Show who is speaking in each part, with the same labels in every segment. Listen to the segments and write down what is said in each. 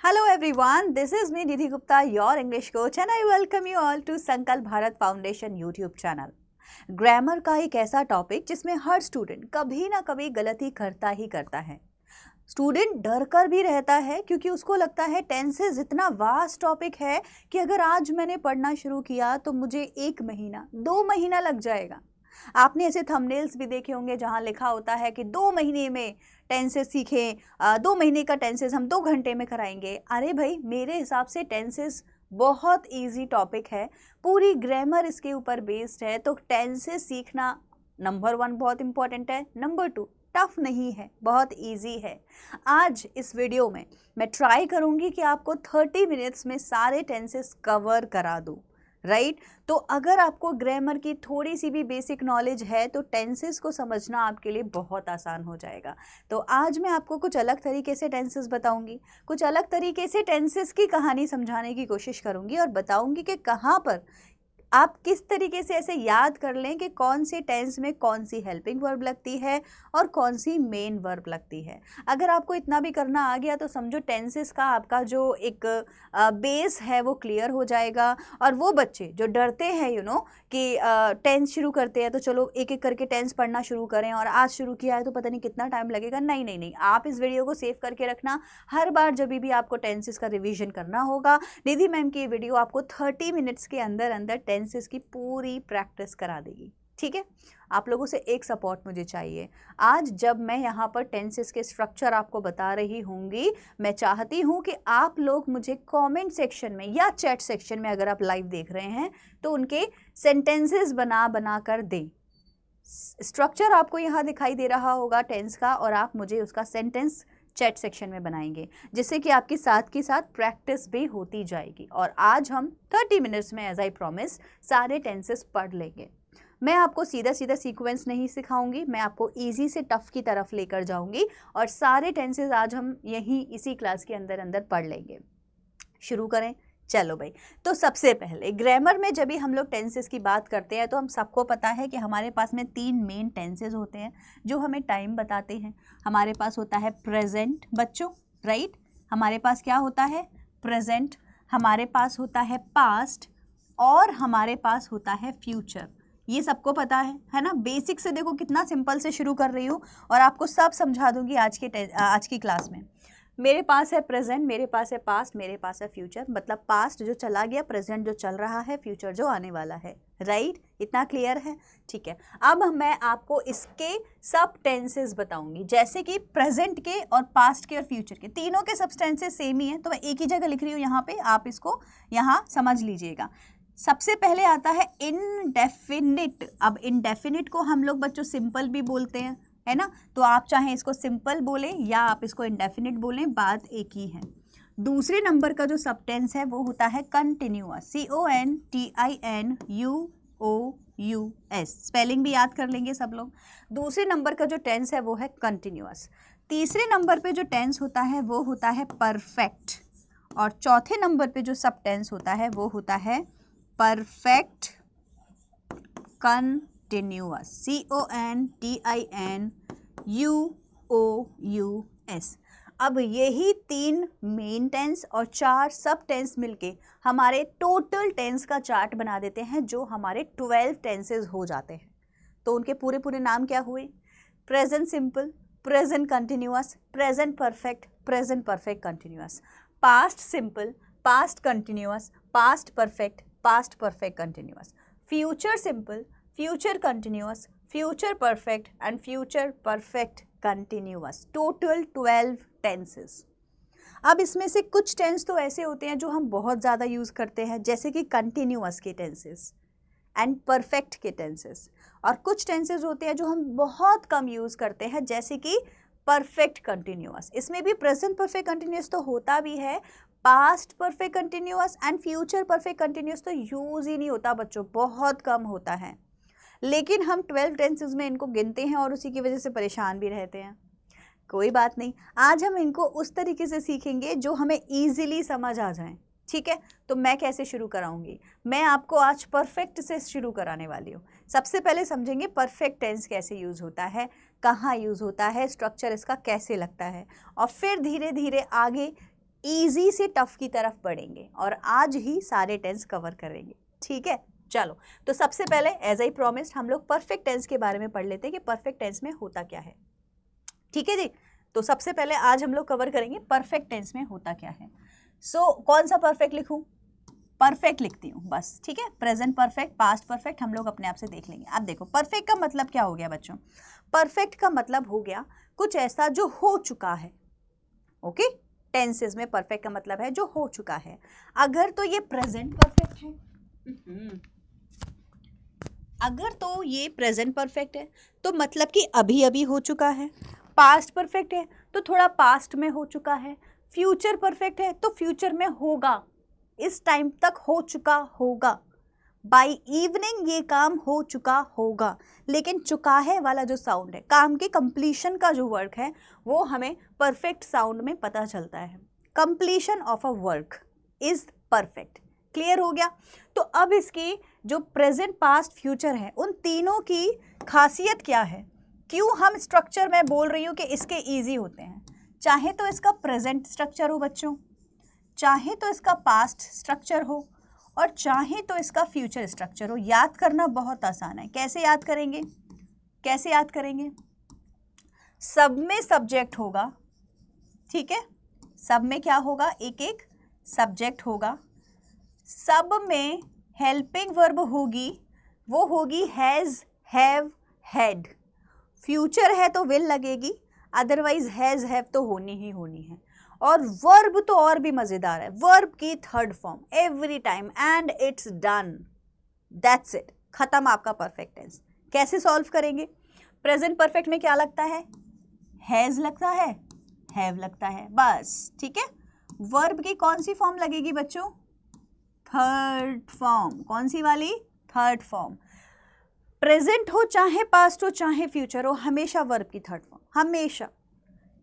Speaker 1: Hello everyone, this is me Nidhi Gupta, your English coach and I welcome you all to संकल्प Bharat foundation YouTube channel. Grammar का एक ऐसा topic जिसमें हर student कभी ना कभी गलती करता ही करता है। स्टूडेंट डर कर भी रहता है क्योंकि उसको लगता है टेंसेस इतना वास्ट टॉपिक है कि अगर आज मैंने पढ़ना शुरू किया तो मुझे 1 महीना 2 महीना लग जाएगा। आपने ऐसे थंबनेल्स भी देखे होंगे जहां लिखा होता है कि 2 महीने में टेंसेस सीखें, 2 महीने का टेंसेस हम 2 घंटे में कराएंगे। अरे भाई, मेरे हिसाब से टेंसेस बहुत इजी टॉपिक है, पूरी ग्रामर इसके ऊपर बेस्ड है। तो टेंसेस सीखना नंबर 1 बहुत इंपॉर्टेंट है, नंबर 2 टफ नहीं है, बहुत इजी है। आज इस वीडियो में मैं ट्राई करूंगी कि आपको 30 मिनट्स में सारे टेंसेस कवर करा दूं, राइट। तो अगर आपको ग्रामर की थोड़ी सी भी बेसिक नॉलेज है तो टेंसेस को समझना आपके लिए बहुत आसान हो जाएगा। तो आज मैं आपको कुछ अलग तरीके से टेंसेस बताऊंगी, कुछ अलग तरीके से टेंसेस की कहानी समझाने की कोशिश करूंगी और बताऊंगी कि कहाँ पर आप किस तरीके से ऐसे याद कर लें कि कौन सी टेंस में कौन सी हेल्पिंग वर्ब लगती है और कौन सी मेन वर्ब लगती है। अगर आपको इतना भी करना आ गया तो समझो टेंसेस का आपका जो एक बेस है वो क्लियर हो जाएगा। और वो बच्चे जो डरते हैं कि टेंस शुरू करते हैं तो चलो एक एक करके टेंस पढ़ना शुरू करें और आज शुरू किया है तो पता नहीं कितना टाइम लगेगा, नहीं नहीं नहीं, आप इस वीडियो को सेव करके रखना। हर बार जब भी आपको टेंसेस का रिवीजन करना होगा, निधि मैम की ये वीडियो आपको 30 मिनट्स के अंदर अंदर टेंसेस की पूरी प्रैक्टिस करा देगी। ठीक है, आप लोगों से एक सपोर्ट मुझे चाहिए। आज जब मैं यहाँ पर टेंसेस के स्ट्रक्चर आपको बता रही होंगी, मैं चाहती हूँ कि आप लोग मुझे कमेंट सेक्शन में या चैट सेक्शन में, अगर आप लाइव देख रहे हैं तो उनके सेंटेंसेस बना बना कर दें। स्ट्रक्चर आपको यहाँ दिखाई दे रहा होगा टेंस का, और आप मुझे उसका सेंटेंस चैट सेक्शन में बनाएंगे, जिससे कि आपकी साथ के साथ प्रैक्टिस भी होती जाएगी। और आज हम 30 मिनट्स में एज आई प्रॉमिस सारे टेंसेस पढ़ लेंगे। मैं आपको सीधा सीधा सीक्वेंस नहीं सिखाऊंगी, मैं आपको इजी से टफ की तरफ लेकर जाऊंगी और सारे टेंसेस आज हम यहीं इसी क्लास के अंदर अंदर पढ़ लेंगे। शुरू करें, चलो भाई। तो सबसे पहले ग्रामर में जब भी हम लोग टेंसेस की बात करते हैं तो हम सबको पता है कि हमारे पास में 3 मेन टेंसेस होते हैं जो हमें टाइम बताते हैं। हमारे पास होता है प्रेजेंट बच्चों, राइट। हमारे पास क्या होता है? प्रेजेंट। हमारे पास होता है पास्ट और हमारे पास होता है फ्यूचर। ये सबको पता है ना। बेसिक से देखो कितना सिंपल से शुरू कर रही हूँ और आपको सब समझा दूंगी आज की क्लास में। मेरे पास है प्रेजेंट, मेरे पास है पास्ट, मेरे पास है फ्यूचर। मतलब पास्ट जो चला गया, प्रेजेंट जो चल रहा है, फ्यूचर जो आने वाला है, राइट। इतना क्लियर है? ठीक है। अब मैं आपको इसके सब टेंसेस बताऊंगी, जैसे कि प्रेजेंट के और पास्ट के और फ्यूचर के, तीनों के सब टेंसेस सेम ही है, तो मैं एक ही जगह लिख रही हूँ यहाँ पे, आप इसको यहाँ समझ लीजिएगा। सबसे पहले आता है इनडेफिनिट। अब इनडेफिनिट को हम लोग बच्चों सिंपल भी बोलते हैं, है ना। तो आप चाहें इसको सिंपल बोलें या आप इसको इनडेफिनिट बोलें, बात एक ही है। दूसरे नंबर का जो सब टेंस है वो होता है कंटिन्यूअस, CONTINUOUS। स्पेलिंग भी याद कर लेंगे सब लोग। दूसरे नंबर का जो टेंस है वो है कंटिन्यूअस। तीसरे नंबर पे जो टेंस होता है वो होता है परफेक्ट। और चौथे नंबर पे जो सब टेंस होता है वो होता है परफेक्ट कंटिन्यूअस, CONTINUOUS। अब यही 3 मेन टेंस और 4 सब टेंस मिलके हमारे टोटल टेंस का चार्ट बना देते हैं, जो हमारे 12 टेंसेस हो जाते हैं। तो उनके पूरे पूरे नाम क्या हुए? Present simple, present continuous, present perfect, present perfect continuous. Past simple, past continuous, past perfect, past perfect continuous. Future simple, future continuous, future perfect and future perfect continuous. Total 12 tenses. अब इसमें से कुछ टेंस तो ऐसे होते हैं जो हम बहुत ज़्यादा यूज़ करते हैं, जैसे कि कंटिन्यूअस के टेंसेस एंड परफेक्ट के टेंसेस। और कुछ टेंसेस होते हैं जो हम बहुत कम यूज़ करते हैं, जैसे कि परफेक्ट कंटिन्यूअस। इसमें भी प्रेजेंट परफेक्ट कंटिन्यूअस तो होता भी है, past perfect continuous and future perfect continuous तो यूज़ ही नहीं होता बच्चों, बहुत कम होता है। लेकिन हम 12 टेंसेस में इनको गिनते हैं और उसी की वजह से परेशान भी रहते हैं। कोई बात नहीं, आज हम इनको उस तरीके से सीखेंगे जो हमें ईजिली समझ आ जाए। ठीक है, तो मैं कैसे शुरू कराऊंगी? मैं आपको आज परफेक्ट से शुरू कराने वाली हूँ। सबसे पहले समझेंगे परफेक्ट टेंस कैसे यूज़ होता है, कहाँ यूज़ होता है, स्ट्रक्चर इसका कैसे लगता है, और फिर धीरे धीरे आगे इजी से टफ की तरफ बढ़ेंगे और आज ही सारे टेंस कवर करेंगे, ठीक है। चलो, तो सबसे पहले एज आई प्रॉमिस्ड हम लोग परफेक्ट टेंस के बारे में पढ़ लेते हैं कि परफेक्ट टेंस में होता क्या है, ठीक है जी। तो सबसे पहले आज हम लोग कवर करेंगे परफेक्ट टेंस में होता क्या है। सो कौन सा परफेक्ट लिखूं? परफेक्ट लिखती हूँ बस, ठीक है। प्रेजेंट परफेक्ट, पास्ट परफेक्ट हम लोग अपने आप से देख लेंगे। अब देखो परफेक्ट का मतलब क्या हो गया बच्चों? परफेक्ट का मतलब हो गया कुछ ऐसा जो हो चुका है, ओके। टेंसेस में परफेक्ट का मतलब है जो हो चुका है। अगर तो ये प्रेजेंट परफेक्ट है, अगर तो ये प्रेजेंट परफेक्ट है तो मतलब कि अभी अभी हो चुका है। पास्ट परफेक्ट है तो थोड़ा पास्ट में हो चुका है। फ्यूचर परफेक्ट है तो फ्यूचर में होगा, इस टाइम तक हो चुका होगा। बाय इवनिंग ये काम हो चुका होगा। लेकिन चुका है वाला जो साउंड है, काम के कंप्लीशन का जो वर्क है, वो हमें परफेक्ट साउंड में पता चलता है। Completion of a work is perfect. Clear हो गया? तो अब इसकी जो प्रेजेंट, पास्ट, फ्यूचर है, उन तीनों की खासियत क्या है? क्यों हम स्ट्रक्चर में बोल रही हूँ कि इसके ईजी होते हैं? चाहे तो इसका प्रेजेंट स्ट्रक्चर हो बच्चों, चाहे तो इसका पास्ट स्ट्रक्चर हो, और चाहे तो इसका फ्यूचर स्ट्रक्चर हो। याद करना बहुत आसान है। कैसे याद करेंगे? कैसे याद करेंगे? सब में सब्जेक्ट होगा, ठीक है। सब में क्या होगा? एक एक सब्जेक्ट होगा। सब में हेल्पिंग वर्ब होगी, वो होगी हैज़, हैव, हैड। फ्यूचर है तो विल लगेगी, अदरवाइज हैज़, हैव तो होनी ही होनी है। और वर्ब तो और भी मजेदार है। वर्ब की third form every time, and it's done, that's it, खत्म आपका परफेक्ट टेंस। कैसे सॉल्व करेंगे? प्रेजेंट परफेक्ट में क्या लगता है? हैज लगता है, हैव लगता है, बस, ठीक है। वर्ब की कौन सी फॉर्म लगेगी बच्चों? Third form. कौन सी वाली? Third form. प्रेजेंट हो चाहे पास्ट हो चाहे फ्यूचर हो, हमेशा वर्ब की थर्ड फॉर्म, हमेशा।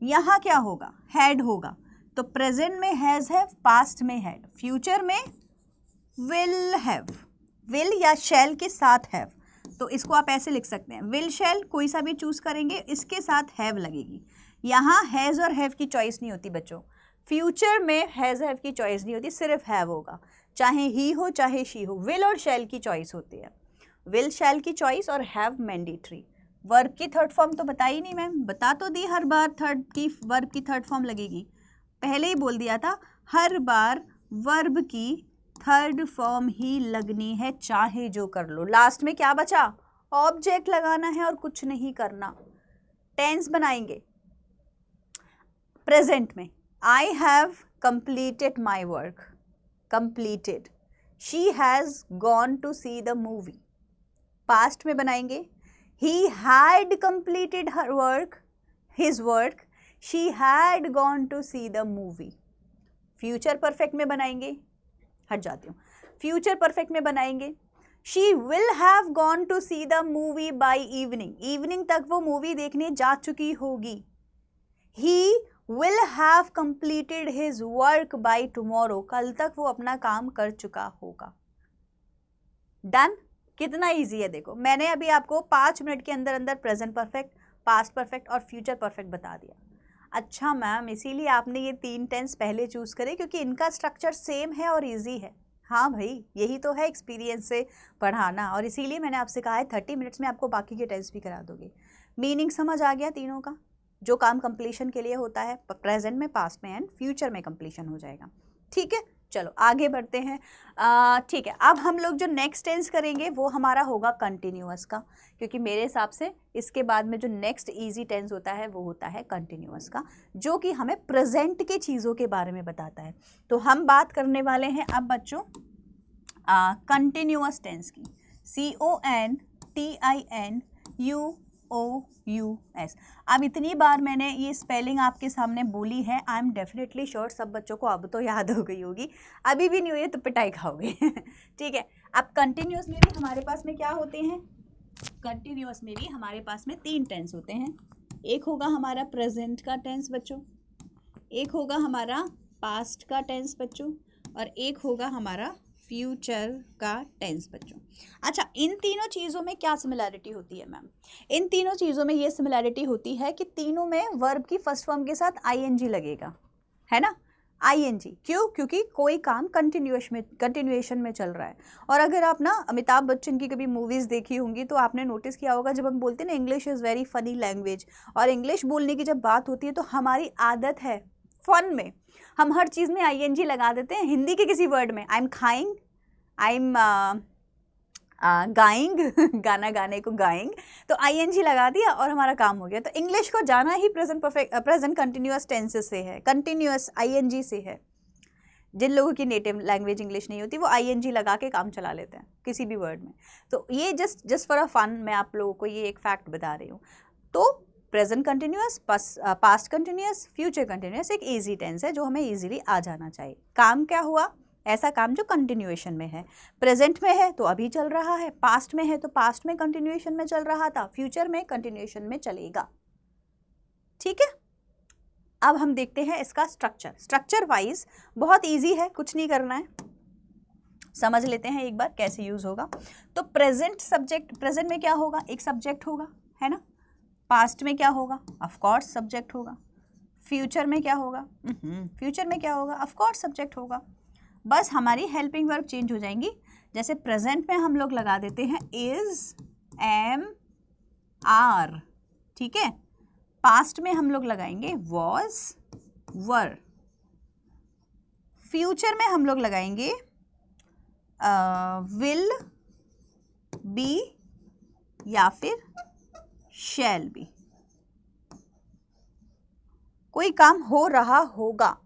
Speaker 1: यहाँ क्या होगा? हैड होगा। तो प्रेजेंट में हैज, हैव, पास्ट में हैड, फ्यूचर में विल हैव, विल या शैल के साथ हैव। तो इसको आप ऐसे लिख सकते हैं, विल, शैल, कोई सा भी चूज करेंगे, इसके साथ हैव लगेगी। यहाँ हैज और हैव की चॉइस नहीं होती बच्चों। फ्यूचर में हैज, हैव की चॉइस नहीं होती, सिर्फ हैव होगा। चाहे ही हो चाहे शी हो, विल और शैल की चॉइस होती है। विल, शैल की चॉइस और हैव मैंडेटरी। वर्ब की थर्ड फॉर्म तो बताई नहीं मैम, बता तो दी हर बार थर्ड की वर्ब की थर्ड फॉर्म लगेगी, पहले ही बोल दिया था, हर बार वर्ब की थर्ड फॉर्म ही लगनी है, चाहे जो कर लो। लास्ट में क्या बचा? ऑब्जेक्ट लगाना है और कुछ नहीं करना। टेंस बनाएंगे प्रेजेंट में, I have completed my work, completed. She has gone to see the movie. Past में बनाएंगे, he had completed her work, his work, she had gone to see the movie. Future perfect में बनाएंगे, हट जाती हूँ, future perfect में बनाएंगे, she will have gone to see the movie by evening, evening तक वो मूवी देखने जा चुकी होगी। he will have completed his work by tomorrow, कल तक वो अपना काम कर चुका होगा। डन? कितना इजी है देखो, मैंने अभी आपको 5 मिनट के अंदर अंदर प्रेजेंट परफेक्ट, पास्ट परफेक्ट और फ्यूचर परफेक्ट बता दिया। अच्छा मैम, इसीलिए आपने ये 3 टेंस पहले चूज़ करे क्योंकि इनका स्ट्रक्चर सेम है और इजी है। हाँ भाई, यही तो है एक्सपीरियंस से पढ़ाना, और इसीलिए मैंने आपसे कहा है 30 मिनट्स में आपको बाकी के टेंस भी करा दोगे। मीनिंग समझ आ गया तीनों का? जो काम कंप्लीशन के लिए होता है प्रेजेंट में, पास्ट में एंड फ्यूचर में कंप्लीशन हो जाएगा, ठीक है। चलो आगे बढ़ते हैं। ठीक है, अब हम लोग जो नेक्स्ट टेंस करेंगे वो हमारा होगा कंटिन्यूअस का, क्योंकि मेरे हिसाब से इसके बाद में जो नेक्स्ट इजी टेंस होता है वो होता है कंटिन्यूअस का, जो कि हमें प्रेजेंट के चीज़ों के बारे में बताता है। तो हम बात करने वाले हैं अब बच्चों कंटिन्यूअस टेंस की। CONTINUOUS। अब इतनी बार मैंने ये स्पेलिंग आपके सामने बोली है, आई एम डेफिनेटली श्योर सब बच्चों को अब तो याद हो गई होगी। अभी भी नहीं हुई तो पिटाई खाओगे ठीक है। अब कंटिन्यूअस में भी हमारे पास में क्या होते हैं? कंटिन्यूअस में भी हमारे पास में 3 टेंस होते हैं। एक होगा हमारा प्रेजेंट का टेंस बच्चों, एक होगा हमारा पास्ट का टेंस बच्चों, और एक होगा हमारा फ्यूचर का टेंस बच्चों। अच्छा, इन तीनों चीज़ों में क्या सिमिलैरिटी होती है मैम? इन तीनों चीज़ों में ये सिमिलैरिटी होती है कि तीनों में वर्ब की फर्स्ट फॉर्म के साथ आईएनजी लगेगा, है ना। आईएनजी। क्यों? क्योंकि कोई काम कंटिन्यूएशन में चल रहा है। और अगर आप ना अमिताभ बच्चन की कभी मूवीज़ देखी होंगी तो आपने नोटिस किया होगा, जब हम बोलते हैं ना English is very funny language, और इंग्लिश बोलने की जब बात होती है तो हमारी आदत है फन में हम हर चीज़ में आईएनजी लगा देते हैं। हिंदी के किसी वर्ड में आई एम खाइंग, आई एम गाइंग गाना गाने को गाइंग, तो आईएनजी लगा दिया और हमारा काम हो गया। तो इंग्लिश को जाना ही प्रेजेंट कंटिन्यूअस टेंसेस से है, कंटिन्यूअस आईएनजी से है। जिन लोगों की नेटिव लैंग्वेज इंग्लिश नहीं होती वो आईएनजी लगा के काम चला लेते हैं किसी भी वर्ड में। तो ये जस्ट फॉर अ फन मैं आप लोगों को ये एक फैक्ट बता रही हूँ। तो present continuous, past continuous, future continuous एक ईजी टेंस है जो हमें ईजिली आ जाना चाहिए। काम क्या हुआ? ऐसा काम जो कंटिन्यूएशन में है। प्रेजेंट में है तो अभी चल रहा है, पास्ट में है तो पास्ट में कंटिन्यूएशन में चल रहा था, फ्यूचर में कंटिन्यूएशन में चलेगा। ठीक है, अब हम देखते हैं इसका स्ट्रक्चर वाइज बहुत इजी है, कुछ नहीं करना है, समझ लेते हैं एक बार कैसे यूज होगा। तो प्रेजेंट सब्जेक्ट, प्रेजेंट में क्या होगा? एक सब्जेक्ट होगा, है ना। पास्ट में क्या होगा? ऑफ कोर्स सब्जेक्ट होगा। फ्यूचर में क्या होगा? फ्यूचर में क्या होगा? ऑफ कोर्स सब्जेक्ट होगा। बस हमारी हेल्पिंग वर्ब चेंज हो जाएंगी। जैसे प्रेजेंट में हम लोग लगा देते हैं इज, एम, आर, ठीक है। पास्ट में हम लोग लगाएंगे वॉज, वर। फ्यूचर में हम लोग लगाएंगे विल, बी या फिर शैल बी। कोई काम हो रहा होगा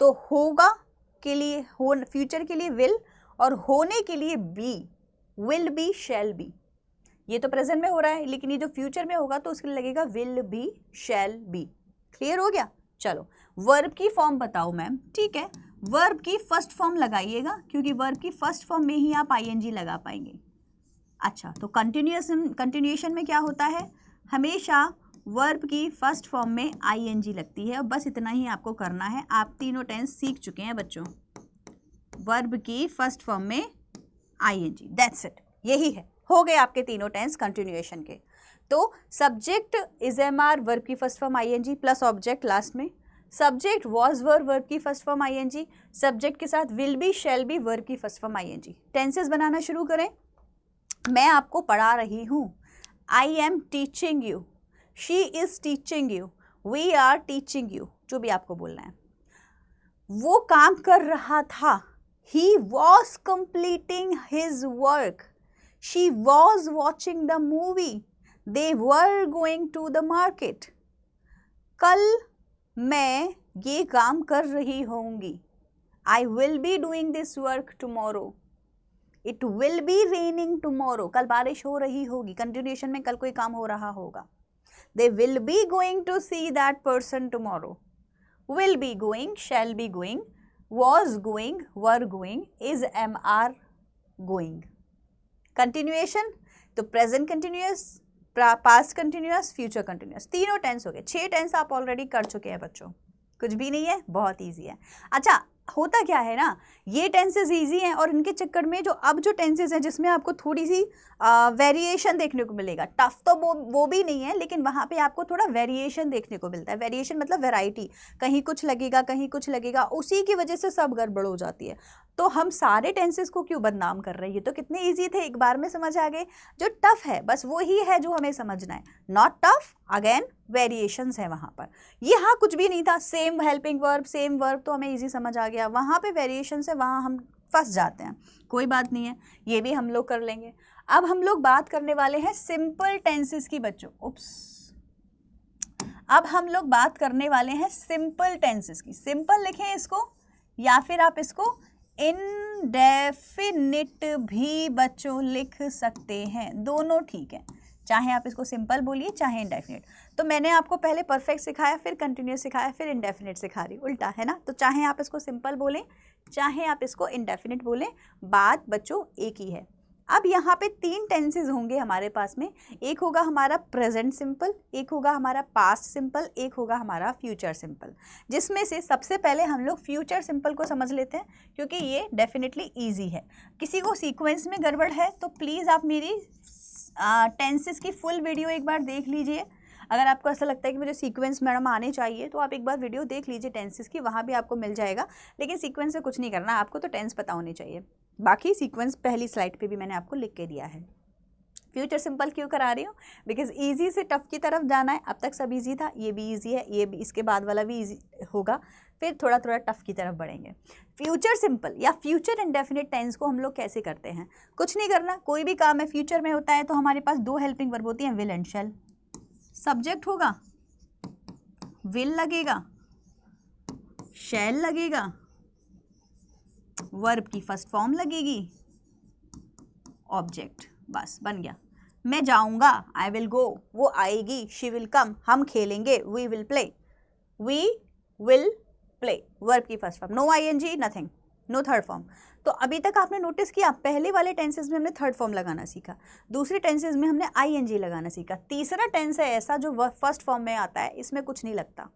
Speaker 1: तो होगा के लिए हो, फ्यूचर के लिए विल, और होने के लिए be, will be, shall be. ये तो प्रेजेंट में हो रहा है, लेकिन ये जो फ्यूचर में होगा तो उसके लिए लगेगा will be, shall B. Clear हो गया? चलो वर्ब की फॉर्म बताओ मैम। ठीक है, वर्ब की फर्स्ट फॉर्म लगाइएगा क्योंकि वर्ब की फर्स्ट फॉर्म में ही आप आईएनजी लगा पाएंगे। अच्छा, तो कंटिन्यूएशन में क्या होता है? हमेशा वर्ब की फर्स्ट फॉर्म में आईएनजी लगती है, और बस इतना ही आपको करना है। आप तीनों टेंस सीख चुके हैं बच्चों, वर्ब की फर्स्ट फॉर्म में आईएनजी, दैट्स इट, यही है, हो गए आपके तीनों टेंस कंटिन्यूएशन के। तो subject is am are, verb की first form ING plus object last में। सब्जेक्ट वॉज वर, वर्ब की फर्स्ट फॉर्म आईएनजी, सब्जेक्ट के साथ will be, shall be, verb की फर्स्ट फॉर्म आईएनजी। टेंसेस बनाना शुरू करें। मैं आपको पढ़ा रही हूँ, I am teaching you, she is teaching you, we are teaching you, जो भी आपको बोलना है। वो काम कर रहा था, he was completing his work, she was watching the movie, they were going to the market. कल मैं ये काम कर रही होंगी, I will be doing this work tomorrow, it will be raining tomorrow, कल बारिश हो रही होगी, कंटिन्यूएशन में कल कोई काम हो रहा होगा। They will be going to see that person tomorrow. Will be going, shall be going, was going, were going, is, am, are going. Continuation, तो present continuous, past continuous, future continuous, तीनों tense हो गए। 6 tense आप already कर चुके हैं बच्चों, कुछ भी नहीं है, बहुत ईजी है। अच्छा, होता क्या है ना, ये टेंसेस इजी हैं और इनके चक्कर में जो टेंसेस हैं जिसमें आपको थोड़ी सी वेरिएशन देखने को मिलेगा, टफ तो वो भी नहीं है, लेकिन वहाँ पे आपको थोड़ा वेरिएशन देखने को मिलता है। वेरिएशन मतलब वैरायटी, कहीं कुछ लगेगा कहीं कुछ लगेगा, उसी की वजह से सब गड़बड़ हो जाती है। तो हम सारे टेंसेस को क्यों बदनाम कर रहे हैं? ये तो कितने ईजी थे, एक बार में समझ आ गए। जो टफ है बस वो ही है जो हमें समझना है, नॉट टफ, अगेन वेरिएशंस है वहाँ पर। यहाँ कुछ भी नहीं था, same helping verb, same verb, तो हमें इजी समझ आ गया। वहाँ पे वेरिएशंस है, वहाँ हम फंस जाते हैं, कोई बात नहीं है, ये भी हम लोग कर लेंगे। अब हम लोग बात करने वाले हैं सिंपल टेंसेस की बच्चों। अब हम लोग बात करने वाले हैं सिंपल टेंसेस की। सिंपल लिखें इसको, या फिर आप इसको इनडेफिनिट भी बच्चों लिख सकते हैं, दोनों ठीक है, चाहे आप इसको सिंपल बोलिए चाहे इंडेफिनिट। तो मैंने आपको पहले परफेक्ट सिखाया, फिर कंटिन्यूस सिखाया, फिर इंडेफिनिट सिखा रही, उल्टा है ना। तो चाहे आप इसको सिंपल बोलें चाहे आप इसको इंडेफिनिट बोलें, बात बच्चों एक ही है। अब यहाँ पे 3 टेंसेस होंगे हमारे पास में, एक होगा हमारा प्रेजेंट सिंपल, एक होगा हमारा पास्ट सिंपल, एक होगा हमारा फ्यूचर सिंपल। जिसमें से सबसे पहले हम लोग फ्यूचर सिंपल को समझ लेते हैं, क्योंकि ये डेफिनेटली ईजी है। किसी को सीक्वेंस में गड़बड़ है तो प्लीज़ आप मेरी टेंसेस की फुल वीडियो एक बार देख लीजिए। अगर आपको ऐसा लगता है कि मुझे सीक्वेंस मैडम आने चाहिए तो आप एक बार वीडियो देख लीजिए टेंसेस की, वहाँ भी आपको मिल जाएगा। लेकिन सीक्वेंस से कुछ नहीं करना, आपको तो टेंस पता होनी चाहिए। बाकी सीक्वेंस पहली स्लाइड पे भी मैंने आपको लिख के दिया है। फ्यूचर सिंपल क्यों करा रही हूँ? बिकॉज ईजी से टफ की तरफ जाना है। अब तक सब ईजी था, ये भी ईजी है, ये भी, इसके बाद वाला भी ईजी होगा, फिर थोड़ा थोड़ा टफ की तरफ बढ़ेंगे। फ्यूचर सिंपल या फ्यूचर इंडेफिनिट टेंस को हम लोग कैसे करते हैं? कुछ नहीं करना, कोई भी काम है फ्यूचर में होता है तो हमारे पास दो हेल्पिंग वर्ब होती हैं, विल एंड शैल। सब्जेक्ट होगा, विल लगेगा, शैल लगेगा, वर्ब की फर्स्ट फॉर्म लगेगी, ऑब्जेक्ट, बस बन गया। मैं जाऊंगा, आई विल गो, वो आएगी, शी विल कम, हम खेलेंगे, we will play, we will play, verb की first form, no ING, nothing, no third form. तो अभी तक आपने नोटिस किया, पहले वाले टेंसेस में हमने थर्ड फॉर्म लगाना सीखा, दूसरे टेंसेस में हमने आईएनजी लगाना सीखा, तीसरा टेंस है ऐसा जो फर्स्ट फॉर्म में आता है, इसमें कुछ नहीं लगता।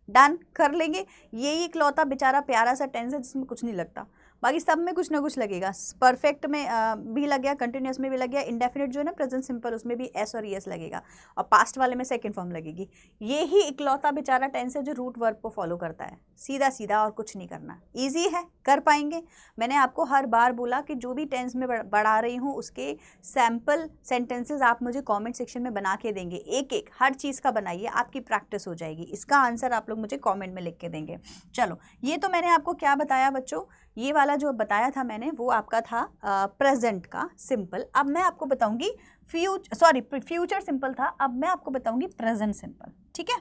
Speaker 1: डन कर लेंगे, यही इकलौता बेचारा प्यारा सा टेंस है जिसमें कुछ नहीं लगता, बाकी सब में कुछ ना कुछ लगेगा। परफेक्ट में भी लग गया, कंटिन्यूस में भी लग गया, इंडेफिनिट जो है ना प्रेजेंट सिंपल, उसमें भी एस और ईएस लगेगा, और पास्ट वाले में सेकंड फॉर्म लगेगी। ये ही इकलौता बेचारा टेंस है जो रूट वर्ब को फॉलो करता है, सीधा सीधा, और कुछ नहीं करना, ईजी है, कर पाएंगे। मैंने आपको हर बार बोला कि जो भी टेंस में बढ़ा रही हूँ उसके सैम्पल सेंटेंसेज आप मुझे कॉमेंट सेक्शन में बना के देंगे, एक एक हर चीज़ का बनाइए, आपकी प्रैक्टिस हो जाएगी। इसका आंसर आप लोग मुझे कॉमेंट में लिख के देंगे। चलो, ये तो मैंने आपको क्या बताया बच्चों, ये वाला जो बताया था मैंने वो आपका था प्रेजेंट का सिंपल। अब मैं आपको बताऊंगी फ्यूचर सिंपल था, अब मैं आपको बताऊंगी प्रेजेंट सिंपल, ठीक है।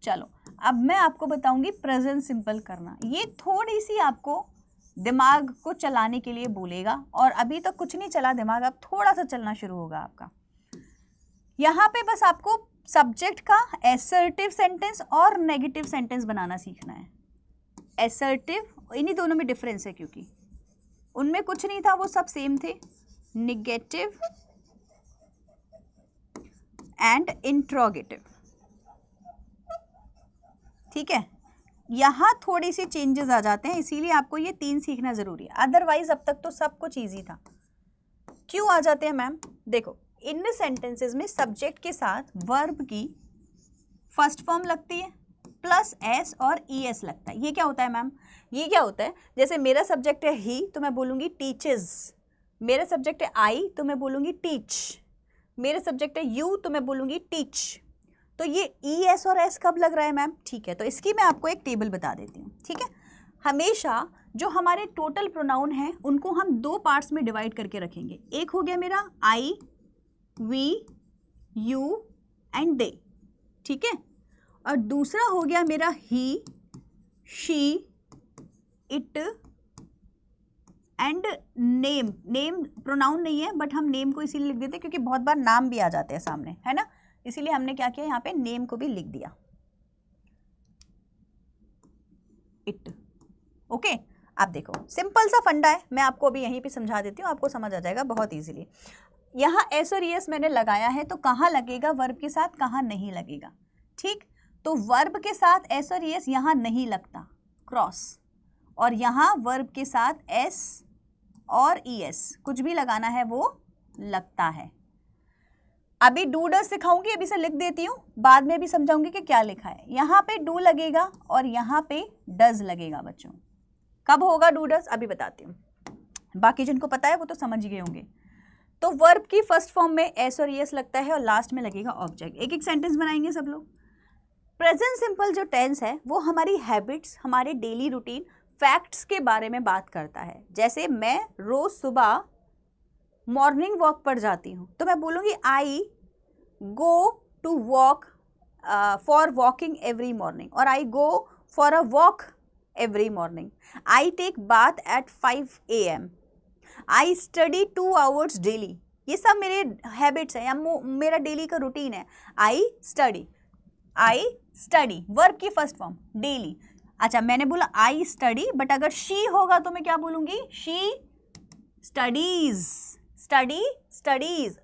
Speaker 1: चलो, अब मैं आपको बताऊंगी प्रेजेंट सिंपल करना। ये थोड़ी सी आपको दिमाग को चलाने के लिए बोलेगा, और अभी तक कुछ नहीं चला दिमाग, अब थोड़ा सा चलना शुरू होगा आपका। यहाँ पे बस आपको सब्जेक्ट का एसर्टिव सेंटेंस और नेगेटिव सेंटेंस बनाना सीखना है। एसर्टिव, इन्हीं दोनों में डिफरेंस है क्योंकि उनमें कुछ नहीं था, वो सब सेम थे, निगेटिव एंड इंट्रोगेटिव, ठीक है। यहाँ थोड़ी सी चेंजेस आ जाते हैं, इसीलिए आपको ये तीन सीखना जरूरी है, अदरवाइज अब तक तो सब कुछ ईजी था। क्यों आ जाते हैं मैम? देखो, इनमें सेंटेंसेस में सब्जेक्ट के साथ वर्ब की फर्स्ट फॉर्म लगती है प्लस एस और ईएस लगता है। ये क्या होता है मैम? ये क्या होता है, जैसे मेरा सब्जेक्ट है ही तो मैं बोलूँगी टीचेस, मेरा सब्जेक्ट है आई तो मैं बोलूँगी टीच, मेरा सब्जेक्ट है यू तो मैं बोलूँगी टीच। तो ये ई एस और एस कब लग रहा है मैम? ठीक है, तो इसकी मैं आपको एक टेबल बता देती हूँ, ठीक है। हमेशा जो हमारे टोटल प्रोनाउन हैं उनको हम दो पार्ट्स में डिवाइड करके रखेंगे। एक हो गया मेरा I, we, you and they, ठीक है, और दूसरा हो गया मेरा he, she, it and name. Name pronoun नहीं है बट हम नेम को इसीलिए लिख देते हैं क्योंकि बहुत बार नाम भी आ जाते हैं सामने, है ना, इसीलिए हमने क्या किया यहाँ पे नेम को भी लिख दिया, इट। ओके, आप देखो सिंपल सा फंडा है, मैं आपको अभी यहीं पे समझा देती हूँ, आपको समझ आ जाएगा बहुत इजीली। यहाँ एस और एस मैंने लगाया है तो कहाँ लगेगा वर्ब के साथ, कहाँ नहीं लगेगा, ठीक। तो वर्ब के साथ एस और एस यहाँ नहीं लगता, क्रॉस, और यहाँ वर्ब के साथ एस और ईएस कुछ भी लगाना है वो लगता है। अभी डू डज सिखाऊंगी, अभी से लिख देती हूँ, बाद में भी समझाऊंगी कि क्या लिखा है। यहाँ पे डू लगेगा और यहाँ पे डज लगेगा बच्चों। कब होगा डू डज अभी बताती हूँ, बाकी जिनको पता है वो तो समझ गए होंगे। तो वर्ब की फर्स्ट फॉर्म में एस और ईएस लगता है और लास्ट में लगेगा ऑब्जेक्ट। एक एक सेंटेंस बनाएंगे सब लोग। प्रेजेंट सिंपल जो टेंस है वो हमारी हैबिट्स, हमारे डेली रूटीन, फैक्ट्स के बारे में बात करता है। जैसे मैं रोज सुबह मॉर्निंग वॉक पर जाती हूँ तो मैं बोलूँगी I go to walk for walking every morning, और I go for a walk every morning. I take bath at 5 AM, I study 2 hours daily. ये सब मेरे हैबिट्स हैं या मेरा डेली का रूटीन है। आई स्टडी वर्ब की फर्स्ट फॉर्म डेली। अच्छा, मैंने बोला आई स्टडी, बट अगर शी होगा तो मैं क्या बोलूँगी, she studies,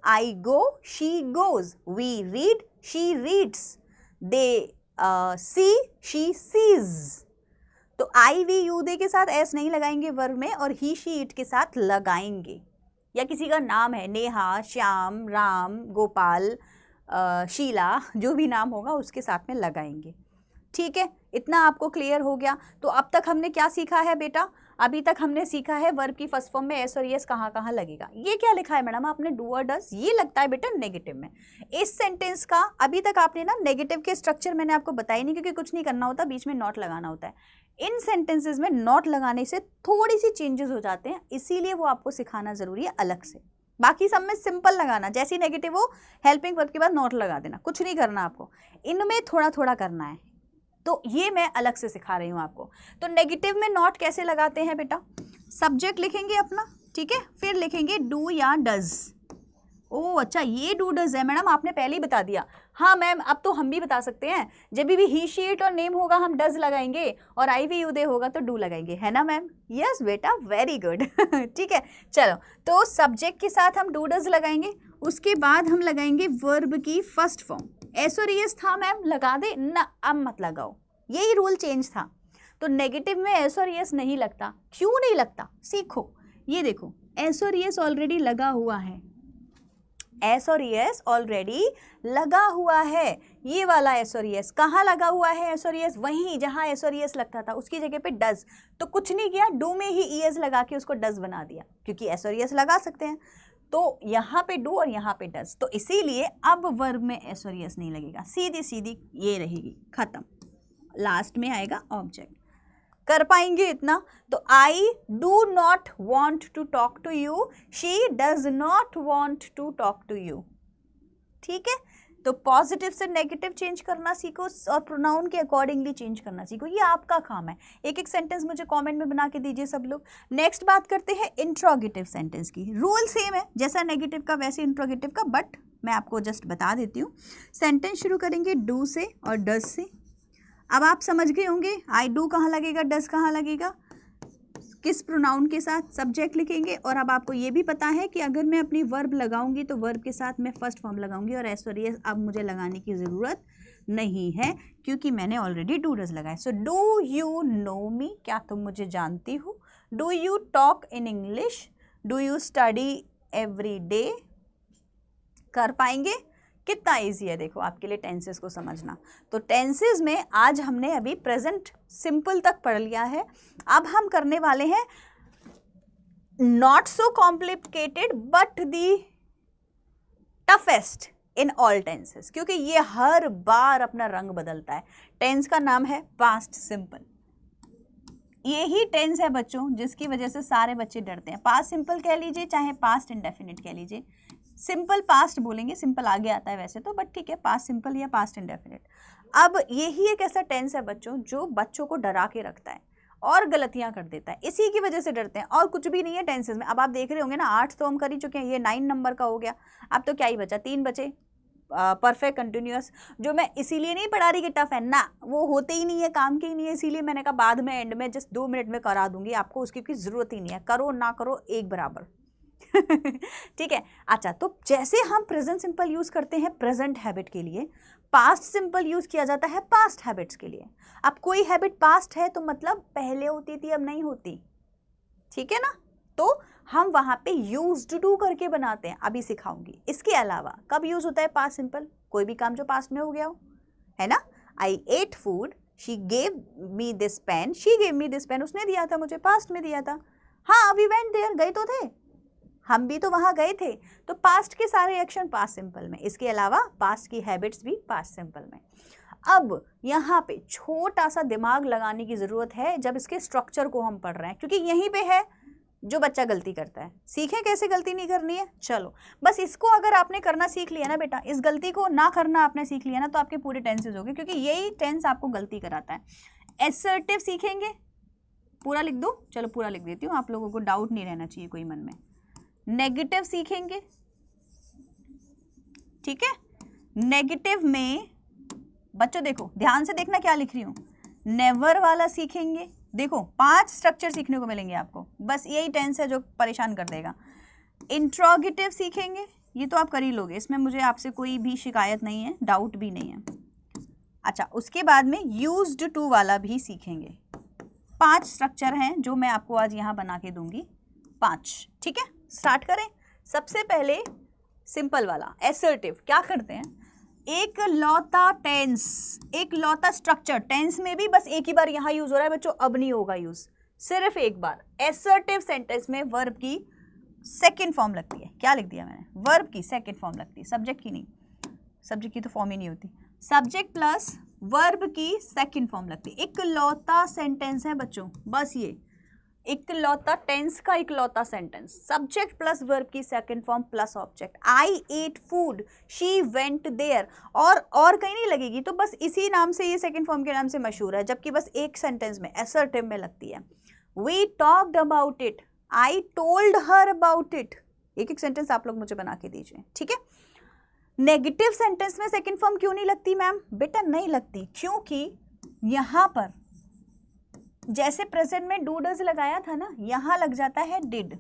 Speaker 1: I go, she goes, we read, she reads, they see, she sees. तो आई वी यू दे के साथ एस नहीं लगाएंगे वर्ब में, और ही शी इट के साथ लगाएंगे। या किसी का नाम है नेहा, श्याम, राम, गोपाल, शीला, जो भी नाम होगा उसके साथ में लगाएंगे। ठीक है, इतना आपको क्लियर हो गया। तो अब तक हमने क्या सीखा है बेटा? अभी तक हमने सीखा है वर्ब की फर्स्ट फॉर्म में एस और यस कहाँ कहाँ लगेगा। ये क्या लिखा है मैडम आपने? डू और डज। ये लगता है बेटा नेगेटिव में। इस सेंटेंस का अभी तक आपने ना नेगेटिव के स्ट्रक्चर मैंने आपको बताई नहीं, क्योंकि कुछ नहीं करना होता, बीच में नॉट लगाना होता है। इन सेंटेंसेज में नॉट लगाने से थोड़ी सी चेंजेस हो जाते हैं, इसीलिए वो आपको सिखाना जरूरी है अलग से। बाकी सब में सिंपल लगाना, जैसी नेगेटिव हो हेल्पिंग वर्ब के बाद नॉट लगा देना, कुछ नहीं करना आपको। इनमें थोड़ा थोड़ा करना है, तो ये मैं अलग से सिखा रही हूँ आपको। तो नेगेटिव में नॉट कैसे लगाते हैं बेटा? सब्जेक्ट लिखेंगे अपना, ठीक है, फिर लिखेंगे डू या डज। ओह अच्छा, ये डू डज है मैडम, आपने पहले ही बता दिया। हाँ मैम, अब तो हम भी बता सकते हैं, जब भी ही शी इट और नेम होगा हम डज लगाएंगे, और आई वी यू दे होगा तो डू लगाएंगे, है ना मैम? यस बेटा, वेरी गुड। ठीक है, चलो, तो सब्जेक्ट के साथ हम डू डज लगाएंगे, उसके बाद हम लगाएंगे वर्ब की फर्स्ट फॉर्म। एस और यस था मैम, लगा दे ना, अब मत लगाओ, यही रूल चेंज था। तो नेगेटिव में एस और यस नहीं लगता। क्यों नहीं लगता? सीखो। ये देखो, एस और यस ऑलरेडी लगा हुआ है, एस और यस ऑलरेडी लगा हुआ है। ये वाला एस और यस कहाँ लगा हुआ है? एस और यस वहीं जहाँ एस और यस लगता था उसकी जगह पे डज। तो कुछ नहीं किया, डू में ही ईएस लगा के उसको डज बना दिया, क्योंकि एस और यस लगा सकते हैं। तो यहाँ पे डू और यहाँ पे डज, तो इसीलिए अब वर्ब में एस और यस नहीं लगेगा, सीधी सीधी ये रहेगी, खत्म। लास्ट में आएगा ऑब्जेक्ट। कर पाएंगे इतना? तो I do not want to talk to you, she does not want to talk to you. ठीक है, तो पॉजिटिव से नेगेटिव चेंज करना सीखो और प्रोनाउन के अकॉर्डिंगली चेंज करना सीखो, ये आपका काम है। एक एक सेंटेंस मुझे कमेंट में बना के दीजिए सब लोग। नेक्स्ट बात करते हैं इंट्रोगेटिव सेंटेंस की। रूल सेम है जैसा नेगेटिव का वैसे इंट्रोगेटिव का, बट मैं आपको जस्ट बता देती हूँ। सेंटेंस शुरू करेंगे डू से और डज से। अब आप समझ गए होंगे आई डू कहाँ लगेगा, डज कहाँ लगेगा, किस प्रोनाउन के साथ, सब्जेक्ट लिखेंगे। और अब आपको ये भी पता है कि अगर मैं अपनी वर्ब लगाऊंगी तो वर्ब के साथ मैं फर्स्ट फॉर्म लगाऊंगी, और एस और यस अब मुझे लगाने की ज़रूरत नहीं है, क्योंकि मैंने ऑलरेडी डू डज लगाया। सो डू यू नो मी, क्या तुम मुझे जानती हो? Do you talk in English? Do you study every day? कर पाएंगे? कितना इजी है देखो आपके लिए टेंसेस को समझना। तो टेंसेस में आज हमने अभी प्रेजेंट सिंपल तक पढ़ लिया है। अब हम करने वाले हैं not so complicated but the toughest in all tenses, क्योंकि ये हर बार अपना रंग बदलता है। टेंस का नाम है पास्ट सिंपल। यही टेंस है बच्चों जिसकी वजह से सारे बच्चे डरते हैं। पास्ट सिंपल कह लीजिए चाहे पास्ट इंडेफिनिट कह लीजिए, सिंपल पास्ट बोलेंगे, सिंपल आगे आता है वैसे तो, बट ठीक है, पास्ट सिंपल या पास्ट इंडेफिनिट। अब यही एक ऐसा टेंस है बच्चों जो बच्चों को डरा के रखता है और गलतियां कर देता है, इसी की वजह से डरते हैं, और कुछ भी नहीं है टेंसेस में। अब आप देख रहे होंगे ना, 8 तो हम कर ही चुके हैं, ये 9 नंबर का हो गया। अब तो क्या ही बचा, 3 बचे। परफेक्ट कंटिन्यूअस, जो मैं इसीलिए नहीं पढ़ा रही कि टफ है ना, वो होते ही नहीं है, काम के ही नहीं है, इसीलिए मैंने कहा बाद में एंड में जस्ट 2 मिनट में करा दूंगी आपको, उसकी कोई ज़रूरत ही नहीं है, करो ना करो एक बराबर। ठीक है, अच्छा, तो जैसे हम प्रेजेंट सिंपल यूज करते हैं प्रेजेंट हैबिट के लिए, पास्ट सिंपल यूज किया जाता है पास्ट हैबिट्स के लिए। अब कोई हैबिट पास्ट है तो मतलब पहले होती थी अब नहीं होती, ठीक है ना, तो हम वहां पे यूज्ड टू करके बनाते हैं, अभी सिखाऊंगी। इसके अलावा कब यूज होता है पास्ट सिंपल? कोई भी काम जो पास्ट में हो गया हो, है ना। I ate food, she gave me this pen, she gave me this pen, उसने दिया था मुझे, पास्ट में दिया था। हाँ, वी वेंट देयर, गए तो थे, हम भी तो वहां गए थे। तो पास्ट के सारे एक्शन पास्ट सिंपल में, इसके अलावा पास्ट की हैबिट्स भी पास्ट सिंपल में। अब यहाँ पे छोटा सा दिमाग लगाने की जरूरत है जब इसके स्ट्रक्चर को हम पढ़ रहे हैं, क्योंकि यहीं पे है जो बच्चा गलती करता है। सीखें कैसे गलती नहीं करनी है। चलो, बस इसको अगर आपने करना सीख लिया ना बेटा, इस गलती को ना करना आपने सीख लिया ना, तो आपके पूरे टेंसेज हो गए, क्योंकि यही टेंस आपको गलती कराता है। एसर्टिव सीखेंगे, पूरा लिख दो, चलो पूरा लिख देती हूँ, आप लोगों को डाउट नहीं रहना चाहिए कोई मन में। नेगेटिव सीखेंगे, ठीक है। नेगेटिव में बच्चों देखो, ध्यान से देखना क्या लिख रही हूं, नेवर वाला सीखेंगे। देखो 5 स्ट्रक्चर सीखने को मिलेंगे आपको, बस यही टेंस है जो परेशान कर देगा। इंट्रोगेटिव सीखेंगे, ये तो आप कर ही लोगे, इसमें मुझे आपसे कोई भी शिकायत नहीं है, डाउट भी नहीं है। अच्छा, उसके बाद में यूज्ड टू वाला भी सीखेंगे। 5 स्ट्रक्चर हैं जो मैं आपको आज यहाँ बना के दूंगी, 5, ठीक है। स्टार्ट करें। सबसे पहले सिंपल वाला एसर्टिव। क्या करते हैं, एक लौता टेंस, एक लौता स्ट्रक्चर, टेंस में भी बस एक ही बार यहाँ यूज हो रहा है बच्चों, अब नहीं होगा यूज, सिर्फ एक बार। एसर्टिव सेंटेंस में वर्ब की सेकंड फॉर्म लगती है, क्या लिख दिया मैंने, वर्ब की सेकंड फॉर्म लगती है, सब्जेक्ट की नहीं, सब्जेक्ट की तो फॉर्म ही नहीं होती, सब्जेक्ट प्लस वर्ब की सेकंड फॉर्म लगती है। एक लौता सेंटेंस है बच्चों, बस ये एक लौता टेंस का एक लौता सेंटेंस, सब्जेक्ट प्लस वर्ब की second form plus object. I ate food, she went there, और कहीं नहीं लगेगी, तो बस इसी नाम से ये सेकंड फॉर्म के नाम से मशहूर है, जबकि बस एक सेंटेंस में असर्टिव में लगती है। We talked about it, I told her about it. एक एक सेंटेंस आप लोग मुझे बना के दीजिए, ठीक है। नेगेटिव सेंटेंस में सेकंड फॉर्म क्यों नहीं लगती मैम? बेटा नहीं लगती क्योंकि यहां पर जैसे प्रेजेंट में डू डज लगाया था ना, यहां लग जाता है डिड।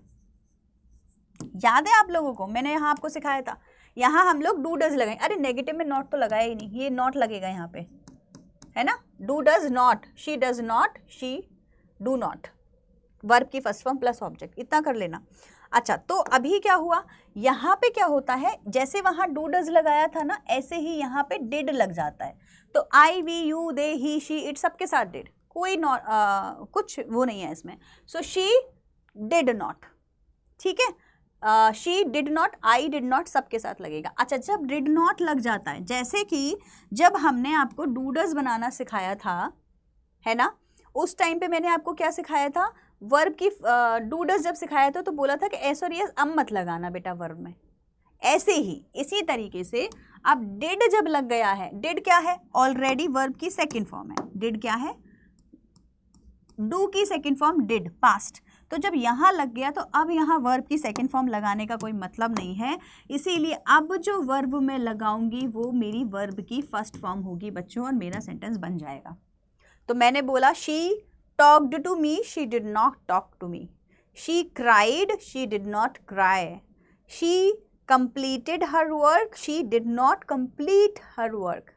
Speaker 1: याद है आप लोगों को, मैंने यहां आपको सिखाया था, यहां हम लोग डू डज लगाए, अरे नेगेटिव में नॉट तो लगाया ही नहीं, ये नॉट लगेगा यहां पे, है ना। Do does not, she does not, she do not, verb की फर्स्ट फॉर्म प्लस ऑब्जेक्ट, इतना कर लेना। अच्छा, तो अभी क्या हुआ, यहाँ पे क्या होता है, जैसे वहां डू डज लगाया था ना, ऐसे ही यहाँ पे डिड लग जाता है। तो I we you they he she it सबके साथ डिड, कोई नॉट कुछ वो नहीं है इसमें। सो शी डिड नॉट, ठीक है, she did not, I did not, सबके साथ लगेगा। अच्छा, जब डिड नॉट लग जाता है, जैसे कि जब हमने आपको डू डज बनाना सिखाया था, है ना, उस टाइम पे मैंने आपको क्या सिखाया था, वर्ब की डू डज जब सिखाया था तो बोला था कि एस और यस अब मत लगाना बेटा वर्ब में। ऐसे ही इसी तरीके से अब डिड जब लग गया है, डिड क्या है, ऑलरेडी वर्ब की सेकंड फॉर्म है, डिड क्या है, डू की सेकंड फॉर्म डिड, पास्ट। तो जब यहाँ लग गया तो अब यहाँ वर्ब की सेकंड फॉर्म लगाने का कोई मतलब नहीं है, इसीलिए अब जो वर्ब मैं लगाऊंगी वो मेरी वर्ब की फर्स्ट फॉर्म होगी बच्चों, और मेरा सेंटेंस बन जाएगा। तो मैंने बोला she talked to me, she did not talk to me. She cried, she did not cry. She completed her work, she did not complete her work.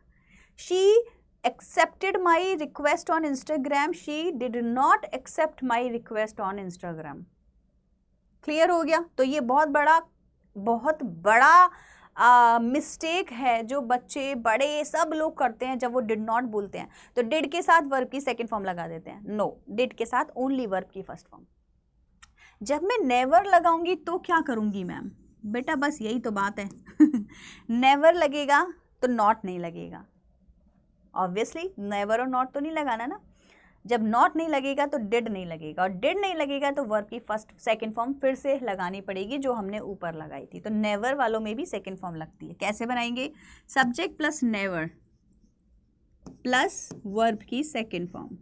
Speaker 1: She accepted my request on Instagram, she did not accept my request on Instagram. Clear हो गया? तो ये बहुत बड़ा mistake है जो बच्चे बड़े सब लोग करते हैं जब वो डिड नॉट बोलते हैं, तो डिड के साथ वर्ब की सेकंड फॉर्म लगा देते हैं। नो, डिड के साथ ओनली वर्ब की फर्स्ट फॉर्म। जब मैं नेवर लगाऊंगी तो क्या करूंगी मैम? बेटा बस यही तो बात है नेवर लगेगा तो नॉट नहीं लगेगा, ऑब्वियसली नेवर और नॉट तो नहीं लगाना ना। जब नॉट नहीं लगेगा तो डिड नहीं लगेगा, और डिड नहीं लगेगा तो वर्ब की फर्स्ट सेकंड फॉर्म फिर से लगानी पड़ेगी जो हमने ऊपर लगाई थी। तो नेवर वालों में भी सेकंड फॉर्म लगती है। कैसे बनाएंगे? Subject plus never plus verb की सेकंड फॉर्म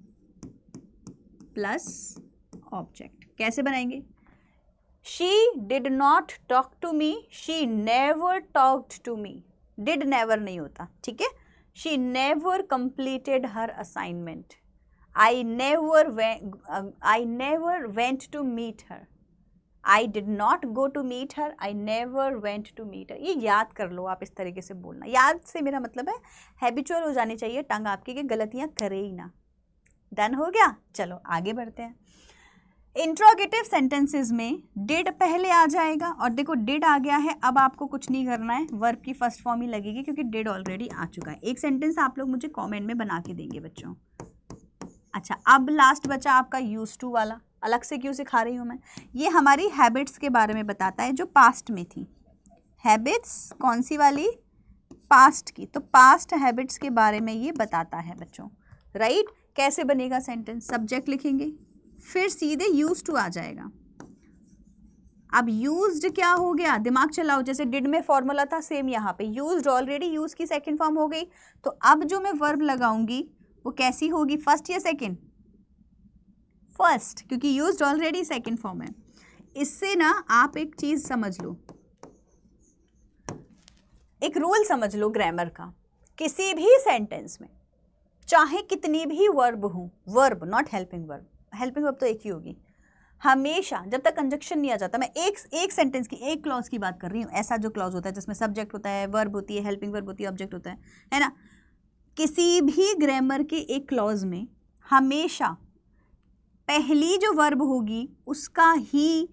Speaker 1: प्लस ऑब्जेक्ट। कैसे बनाएंगे? She did not talk to me, she never talked to me, did never नहीं होता, ठीक है। She never completed her assignment, I never went to meet her. I did not go to meet her. I never went to meet her. ये याद कर लो आप, इस तरीके से बोलना। याद से मेरा मतलब है हैबिचुअल हो जानी चाहिए टंग आपकी कि गलतियाँ करे ही ना। डन हो गया? चलो आगे बढ़ते हैं। इंट्रोगेटिव सेंटेंसेस में डिड पहले आ जाएगा, और देखो डिड आ गया है, अब आपको कुछ नहीं करना है, वर्ब की फर्स्ट फॉर्म ही लगेगी क्योंकि डिड ऑलरेडी आ चुका है। एक सेंटेंस आप लोग मुझे कॉमेंट में बना के देंगे बच्चों। अच्छा, अब लास्ट बचा आपका यूज टू वाला। अलग से क्यों सिखा रही हूँ मैं? ये हमारी हैबिट्स के बारे में बताता है जो पास्ट में थी। हैबिट्स कौन सी वाली? पास्ट की। तो पास्ट हैबिट्स के बारे में ये बताता है बच्चों, राइट। कैसे बनेगा सेंटेंस? सब्जेक्ट लिखेंगे, फिर सीधे यूज टू आ जाएगा। अब यूज्ड क्या हो गया? दिमाग चलाओ। जैसे डिड में फॉर्मूला था, सेम यहाँ पे यूज्ड ऑलरेडी यूज की सेकेंड फॉर्म हो गई। तो अब जो मैं वर्ब लगाऊंगी वो कैसी होगी? फर्स्ट या सेकंड? फर्स्ट, क्योंकि यूज्ड ऑलरेडी सेकंड फॉर्म है। इससे ना आप एक चीज समझ लो, एक रूल समझ लो ग्रामर का। किसी भी सेंटेंस में चाहे कितनी भी वर्ब हो, verb not helping verb, helping verb तो एक ही होगी हमेशा, जब तक कंजक्शन नहीं आ जाता। मैं एक सेंटेंस की, एक क्लॉज की बात कर रही हूँ। ऐसा जो क्लॉज होता है जिसमें सब्जेक्ट होता है, वर्ब होती है, हेल्पिंग वर्ब होती है, ऑब्जेक्ट होता है ना। किसी भी ग्रामर के एक क्लॉज में हमेशा पहली जो वर्ब होगी उसका ही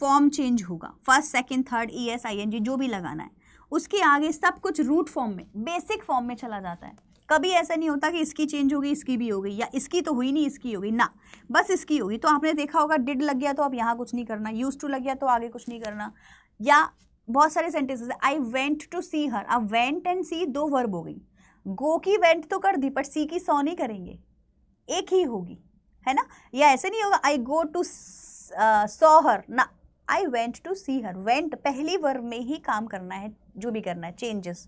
Speaker 1: फॉर्म चेंज होगा। First, second, third, ES, ING जो भी लगाना है, उसके आगे सब कुछ रूट फॉर्म में, बेसिक फॉर्म में चला जाता है। कभी ऐसा नहीं होता कि इसकी चेंज होगी इसकी भी हो गई, या इसकी तो हुई नहीं इसकी होगी, ना, बस इसकी होगी। तो आपने देखा होगा डिड लग गया तो अब यहाँ कुछ नहीं करना, यूज टू लग गया तो आगे कुछ नहीं करना। या बहुत सारे सेंटेंसेस है, आई वेंट टू सी हर, अब वेंट एंड सी दो वर्ब हो गई। गो की वेंट तो कर दी, पर सी की सॉ नहीं करेंगे, एक ही होगी, है ना। या ऐसे नहीं होगा आई गो टू सॉ हर, ना, I went to see her. Went पहली वर्ब में ही काम करना है, जो भी करना है, चेंजेस।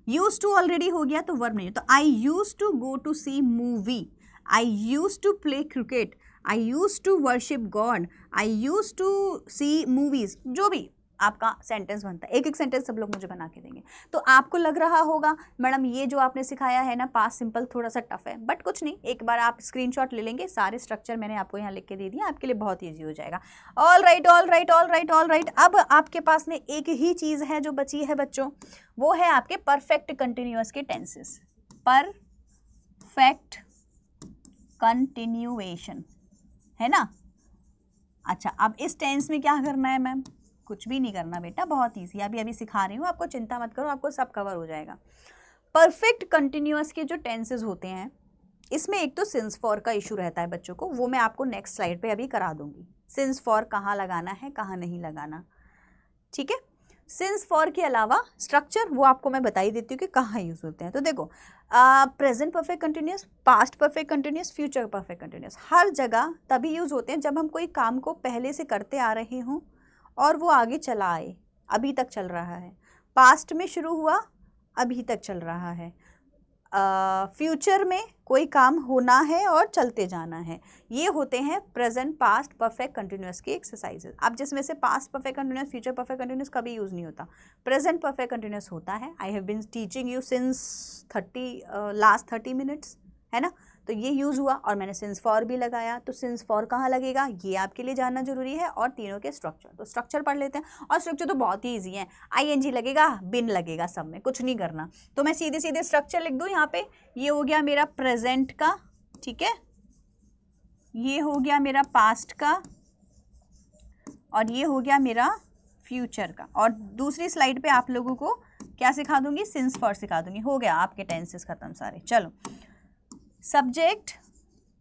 Speaker 1: यूज टू ऑलरेडी हो गया तो वर्ब नहीं, तो I use to go to see movie, I use to play cricket, I use to worship God, I use to see movies, जो भी आपका सेंटेंस बनता है। एक एक सेंटेंस सब लोग मुझे बना के देंगे। तो आपको लग रहा होगा मैडम ये जो आपने सिखाया है ना पास्ट सिंपल थोड़ा सा टफ है, बट कुछ नहीं, एक बार आप स्क्रीनशॉट ले लेंगे, सारे स्ट्रक्चर मैंने आपको यहाँ लिख के दे दिया, आपके लिए बहुत ईजी हो जाएगा। All right all right all right all right. अब आपके पास में एक ही चीज़ है जो बची है बच्चों, वो है आपके परफेक्ट कंटिन्यूअस के टेंसेस। परफेक्ट कंटिन्यूएशन, है ना। अच्छा, अब इस टेंस में क्या करना है मैम? कुछ भी नहीं करना बेटा, बहुत ईजी, अभी सिखा रही हूँ आपको, चिंता मत करो, आपको सब कवर हो जाएगा। परफेक्ट कंटिन्यूअस के जो टेंसेस होते हैं, इसमें एक तो सिंस फॉर का इशू रहता है बच्चों को, वो मैं आपको नेक्स्ट स्लाइड पे अभी करा दूंगी। सिंस फॉर कहाँ लगाना है, कहाँ नहीं लगाना, ठीक है। सिंस फॉर के अलावा स्ट्रक्चर वो आपको मैं बता ही देती हूँ कि कहाँ यूज़ होते हैं। तो देखो, present perfect continuous, past perfect continuous, future perfect continuous, हर जगह तभी यूज़ होते हैं जब हम कोई काम को पहले से करते आ रहे हों और वो आगे चला आए, अभी तक चल रहा है। पास्ट में शुरू हुआ, अभी तक चल रहा है। फ्यूचर में कोई काम होना है और चलते जाना है। ये होते हैं प्रेजेंट पास्ट परफेक्ट कंटिन्यूअस की एक्सरसाइजेज। अब जिसमें से past perfect continuous, future perfect continuous कभी यूज़ नहीं होता, प्रेजेंट परफेक्ट कंटिन्यूअस होता है। I have been teaching you since last 30 minutes, है ना। तो ये यूज़ हुआ और मैंने सिंस फॉर भी लगाया। तो सिंस फॉर कहाँ लगेगा, ये आपके लिए जानना जरूरी है। और तीनों के स्ट्रक्चर, तो स्ट्रक्चर पढ़ लेते हैं। और स्ट्रक्चर तो बहुत ही ईजी है, आईएनजी लगेगा, बिन लगेगा, सब में कुछ नहीं करना। तो मैं सीधे सीधे स्ट्रक्चर लिख दूँ यहाँ पे। ये हो गया मेरा प्रेजेंट का, ठीक है, ये हो गया मेरा पास्ट का, और ये हो गया मेरा फ्यूचर का। और दूसरी स्लाइड पे आप लोगों को क्या सिखा दूंगी, सिंस फॉर सिखा दूंगी। हो गया आपके टेंसेस खत्म सारे। चलो, सब्जेक्ट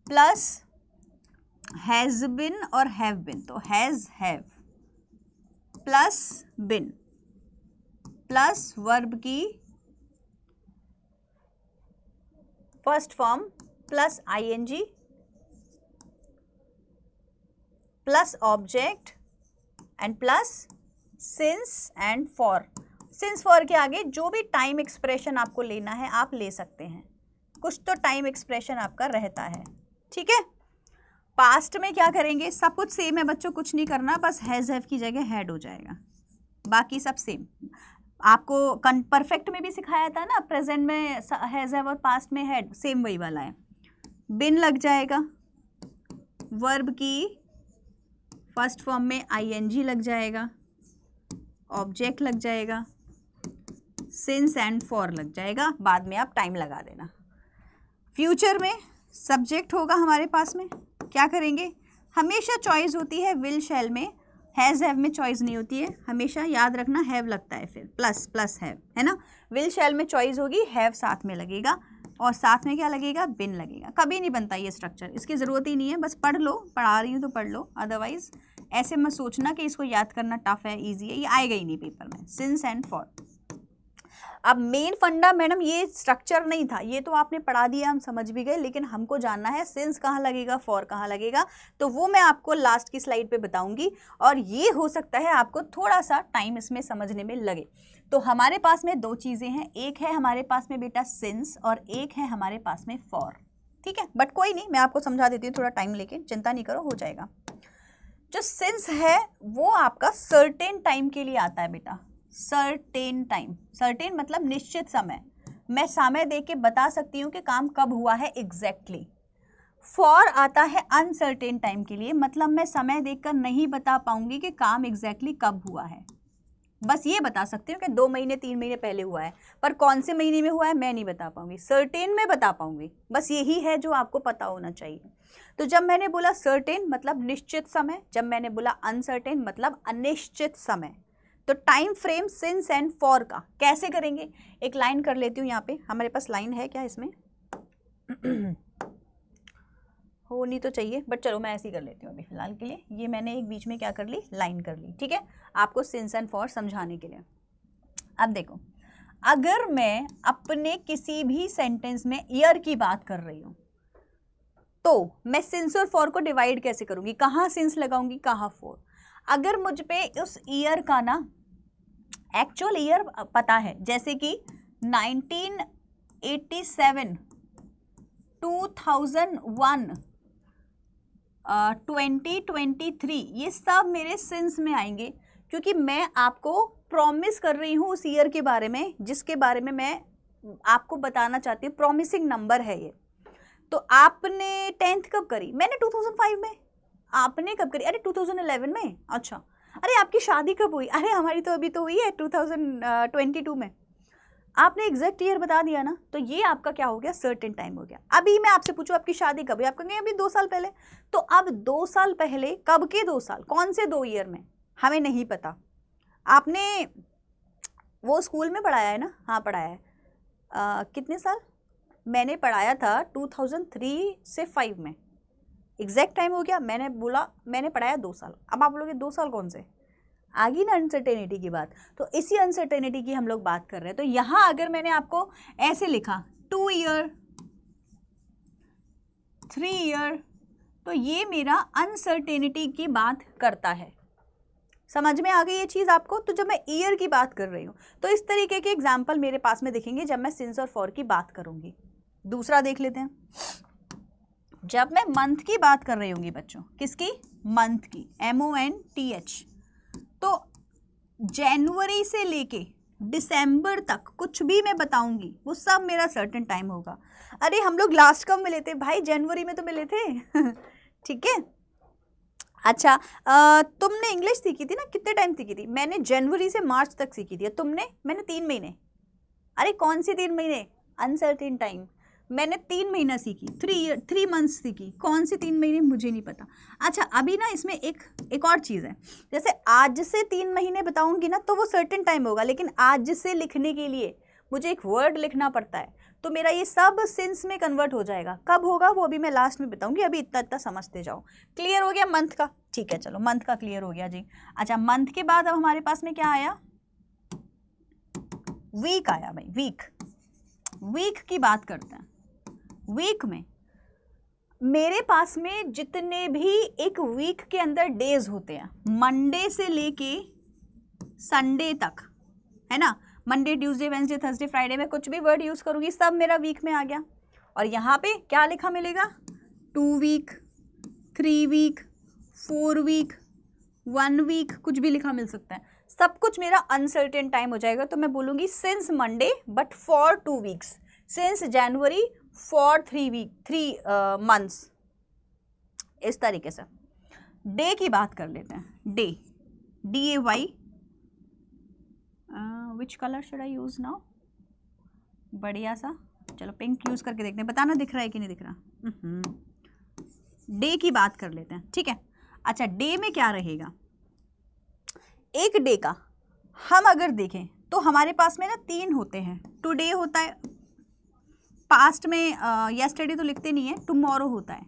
Speaker 1: प्लस हैज़ बिन और हैव बिन, तो has have plus been plus verb की first form plus ING plus object and plus since and for. Since for के आगे जो भी टाइम एक्सप्रेशन आपको लेना है आप ले सकते हैं, कुछ तो टाइम एक्सप्रेशन आपका रहता है, ठीक है। पास्ट में क्या करेंगे, सब कुछ सेम है बच्चों, कुछ नहीं करना, बस हैज़ हैव की जगह हैड हो जाएगा, बाकी सब सेम। आपको परफेक्ट में भी सिखाया था ना, प्रेजेंट में हैज़ हैव और पास्ट में हैड, सेम वही वाला है। बिन लग जाएगा, वर्ब की फर्स्ट फॉर्म में आईएनजी लग जाएगा, ऑब्जेक्ट लग जाएगा, सिंस एंड फॉर लग जाएगा, बाद में आप टाइम लगा देना। फ्यूचर में सब्जेक्ट होगा हमारे पास में, क्या करेंगे, हमेशा चॉइस होती है विल शैल में, हैज़ हैव में चॉइस नहीं होती है, हमेशा याद रखना हैव लगता है, फिर प्लस प्लस हैव, है ना। विल शैल में चॉइस होगी, हैव साथ में लगेगा, और साथ में क्या लगेगा, बिन लगेगा। कभी नहीं बनता ये स्ट्रक्चर, इसकी ज़रूरत ही नहीं है, बस पढ़ लो, पढ़ा रही हूँ तो पढ़ लो, अदरवाइज ऐसे मत सोचना कि इसको याद करना टफ है, ईजी है, ये आएगा ही नहीं पेपर में। Since and for. अब मेन फंडा मैडम ये स्ट्रक्चर नहीं था, ये तो आपने पढ़ा दिया, हम समझ भी गए, लेकिन हमको जानना है सिंस कहाँ लगेगा, फॉर कहाँ लगेगा, तो वो मैं आपको लास्ट की स्लाइड पे बताऊंगी। और ये हो सकता है आपको थोड़ा सा टाइम इसमें समझने में लगे। तो हमारे पास में दो चीज़ें हैं, एक है हमारे पास में बेटा सिंस और एक है हमारे पास में फॉर, ठीक है। बट कोई नहीं, मैं आपको समझा देती हूँ थोड़ा टाइम लेके, चिंता नहीं करो, हो जाएगा। जो सिंस है वो आपका सर्टेन टाइम के लिए आता है बेटा, सर्टेन टाइम, सर्टेन मतलब निश्चित समय, मैं समय देख के बता सकती हूँ कि काम कब हुआ है एग्जैक्टली। फॉर आता है अनसर्टेन टाइम के लिए, मतलब मैं समय देखकर नहीं बता पाऊंगी कि काम एग्जैक्टली कब हुआ है, बस ये बता सकती हूँ कि 2 महीने 3 महीने पहले हुआ है, पर कौन से महीने में हुआ है मैं नहीं बता पाऊंगी, सर्टेन में बता पाऊंगी, बस यही है जो आपको पता होना चाहिए। तो जब मैंने बोला सर्टेन मतलब निश्चित समय, जब मैंने बोला अनसर्टेन मतलब अनिश्चित समय, तो time frame since and for का कैसे करेंगे, एक लाइन कर लेती हूँ यहाँ पे, हमारे पास लाइन है क्या इसमें होनी तो चाहिए, बट चलो मैं ऐसे ही कर लेती हूँ अभी फिलहाल के लिए। ये मैंने एक बीच में क्या कर ली, लाइन कर ली, ठीक है, आपको सिंस एंड फॉर समझाने के लिए। अब देखो, अगर मैं अपने किसी भी सेंटेंस में ईयर की बात कर रही हूँ तो मैं सिंस और फॉर को डिवाइड कैसे करूंगी, कहाँ सिंस लगाऊंगी, कहाँ फॉर। अगर मुझ पे उस ईयर का ना एक्चुअल ईयर पता है, जैसे कि 1987, 2001, 2023, ये सब मेरे सिंस में आएंगे, क्योंकि मैं आपको प्रॉमिस कर रही हूँ उस ईयर के बारे में जिसके बारे में मैं आपको बताना चाहती हूँ, प्रॉमिसिंग नंबर है ये। तो आपने 10th कब करी, मैंने 2005 में, आपने कब करी, अरे 2011 में, अच्छा, अरे आपकी शादी कब हुई, अरे हमारी तो अभी तो हुई है 2022 में। आपने एग्जैक्ट ईयर बता दिया ना, तो ये आपका क्या हो गया, सर्टेन टाइम हो गया। अभी मैं आपसे पूछूं आपकी शादी कब हुई, आप कहेंगे अभी 2 साल पहले, तो अब 2 साल पहले कब के 2 साल, कौन से 2 ईयर में, हमें नहीं पता। आपने वो स्कूल में पढ़ाया है ना, हाँ पढ़ाया है, कितने साल, मैंने पढ़ाया था 2003 से 5 में, एग्जैक्ट टाइम हो गया, मैंने बोला मैंने पढ़ाया 2 साल। अब आप बोलोगे 2 साल कौन से, आ गई ना अनसर्टेनिटी की बात। तो इसी अनसर्टेनिटी की हम लोग बात कर रहे हैं। तो यहाँ अगर मैंने आपको ऐसे लिखा 2 ईयर, 3 ईयर, तो ये मेरा अनसर्टेनिटी की बात करता है। समझ में आ गई ये चीज़ आपको। तो जब मैं ईयर की बात कर रही हूँ तो इस तरीके के एग्जाम्पल मेरे पास में दिखेंगे जब मैं सिंस और फॉर की बात करूँगी। दूसरा देख लेते हैं, जब मैं मंथ की बात कर रही होंगी बच्चों, किसकी, मंथ की, MONTH, तो जनवरी से लेके दिसंबर तक कुछ भी मैं बताऊंगी वो सब मेरा सर्टेन टाइम होगा। अरे हम लोग लास्ट कब मिले थे भाई, जनवरी में तो मिले थे ठीक है। अच्छा, तुमने इंग्लिश सीखी थी ना, कितने टाइम सीखी थी, मैंने जनवरी से मार्च तक सीखी थी, तुमने, मैंने 3 महीने, अरे कौन सी 3 महीने, अनसर्टेन टाइम, मैंने 3 महीना सीखी, 3 मंथ्स सीखी, कौन सी 3 महीने मुझे नहीं पता। अच्छा अभी ना इसमें एक और चीज़ है, जैसे आज से 3 महीने बताऊंगी ना तो वो सर्टेन टाइम होगा, लेकिन आज से लिखने के लिए मुझे एक वर्ड लिखना पड़ता है, तो मेरा ये सब सिंस में कन्वर्ट हो जाएगा। कब होगा वो अभी मैं लास्ट में बताऊंगी, अभी इतना इतना समझते जाओ। क्लियर हो गया मंथ का, ठीक है, चलो मंथ का क्लियर हो गया जी। अच्छा मंथ के बाद अब हमारे पास में क्या आया, वीक आया भाई, वीक, वीक की बात करते हैं। वीक में मेरे पास में जितने भी एक वीक के अंदर डेज होते हैं, मंडे से लेके संडे तक, है ना, Monday Tuesday Wednesday Thursday Friday में कुछ भी वर्ड यूज करूंगी सब मेरा वीक में आ गया। और यहाँ पे क्या लिखा मिलेगा, 2 वीक, 3 वीक, 4 वीक, 1 वीक, कुछ भी लिखा मिल सकता है, सब कुछ मेरा अनसर्टेन टाइम हो जाएगा। तो मैं बोलूँगी since Monday but for 2 weeks, since January for 3 months, इस तरीके से। डे की बात कर लेते हैं, day, DAY, which colour should I use now, बढ़िया सा, चलो पिंक यूज करके देखते हैं, बताना दिख रहा है कि नहीं दिख रहा। डे की बात कर लेते हैं, ठीक है। अच्छा डे में क्या रहेगा, एक डे का हम अगर देखें तो हमारे पास में ना 3 होते हैं, टुडे होता है, पास्ट में येस्टरडे तो लिखते नहीं है, टुमारो होता है,